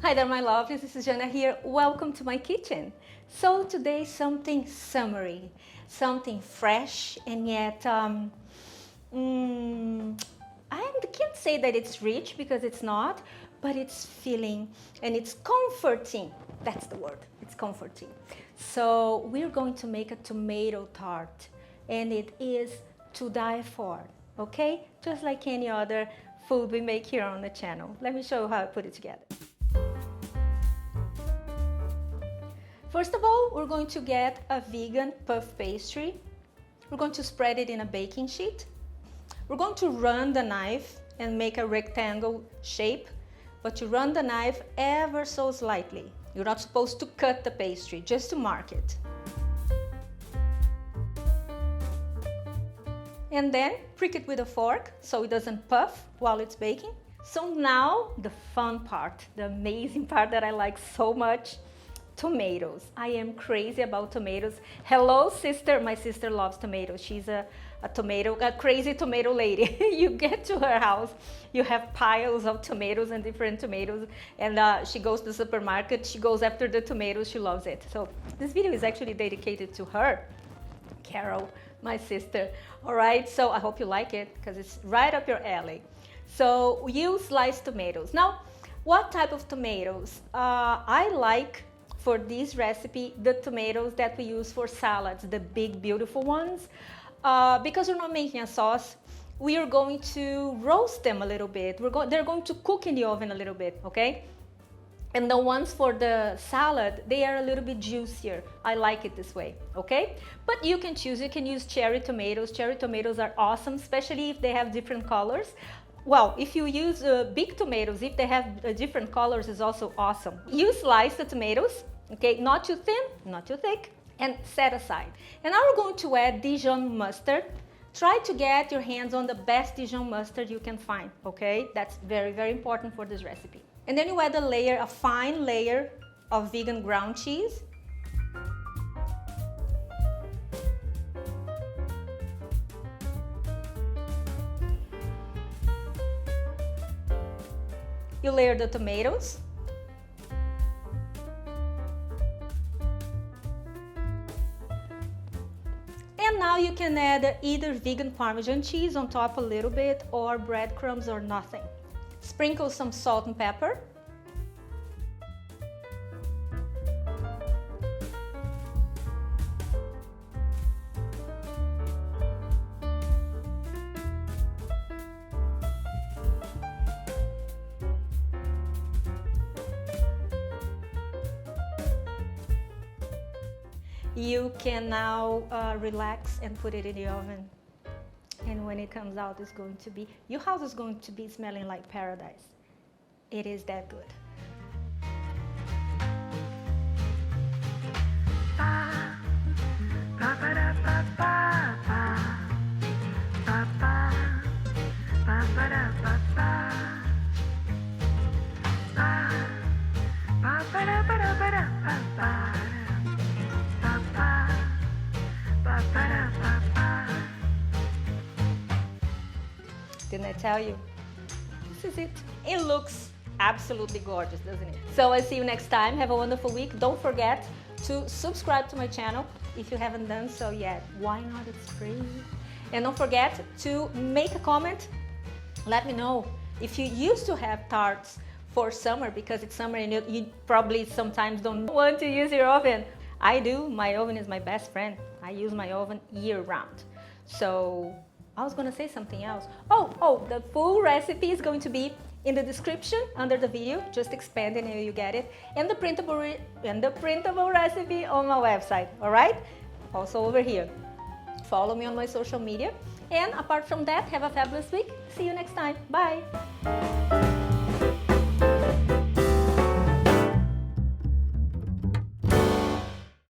Hi there, my lovelies. This is Jana here. Welcome to my kitchen. So today something summery, something fresh, and yet I can't say that it's rich because it's not, but it's filling and it's comforting. That's the word. It's comforting. So we're going to make a tomato tart, and it is to die for. Okay, just like any other food we make here on the channel. Let me show you how I put it together. First of all, we're going to get a vegan puff pastry. We're going to spread it in a baking sheet. We're going to run the knife and make a rectangle shape, but you run the knife ever so slightly. You're not supposed to cut the pastry, just to mark it. And then prick it with a fork so it doesn't puff while it's baking. So now the fun part, the amazing part that I like so much, tomatoes. I am crazy about tomatoes. Hello, sister. My sister loves tomatoes. She's a crazy tomato lady. You get to her house, you have piles of tomatoes and different tomatoes, and she goes to the supermarket, she goes after the tomatoes, she loves it. So this video is actually dedicated to her, Carol, my sister. All right, so I hope you like it because it's right up your alley. So you slice tomatoes. Now, what type of tomatoes? I like, for this recipe, the tomatoes that we use for salads, the big beautiful ones. Because we're not making a sauce, we are going to roast them a little bit. They're going to cook in the oven a little bit, okay? And the ones for the salad, they are a little bit juicier. I like it this way, okay? But you can choose, you can use cherry tomatoes. Cherry tomatoes are awesome, especially if they have different colors. Well, if you use big tomatoes, if they have different colors, is also awesome. You slice the tomatoes, okay? Not too thin, not too thick, and set aside. And now we're going to add Dijon mustard. Try to get your hands on the best Dijon mustard you can find, okay? That's very, very important for this recipe. And then you add a fine layer of vegan ground cheese. You layer the tomatoes. And now you can add either vegan Parmesan cheese on top a little bit, or breadcrumbs, or nothing. Sprinkle some salt and pepper. You can now relax and put it in the oven. And when it comes out, it's going to be, your house is going to be smelling like paradise. It is that good. Didn't I tell you? This is it. It looks absolutely gorgeous, doesn't it? So I'll see you next time. Have a wonderful week. Don't forget to subscribe to my channel if you haven't done so yet. Why not? It's free. And don't forget to make a comment. Let me know if you used to have tarts for summer, because it's summer and you probably sometimes don't want to use your oven. I do. My oven is my best friend. I use my oven year round. So I was going to say something else. Oh, the full recipe is going to be in the description under the video. Just expand it and you get it. And the printable recipe on my website, all right? Also over here. Follow me on my social media. And apart from that, have a fabulous week. See you next time. Bye.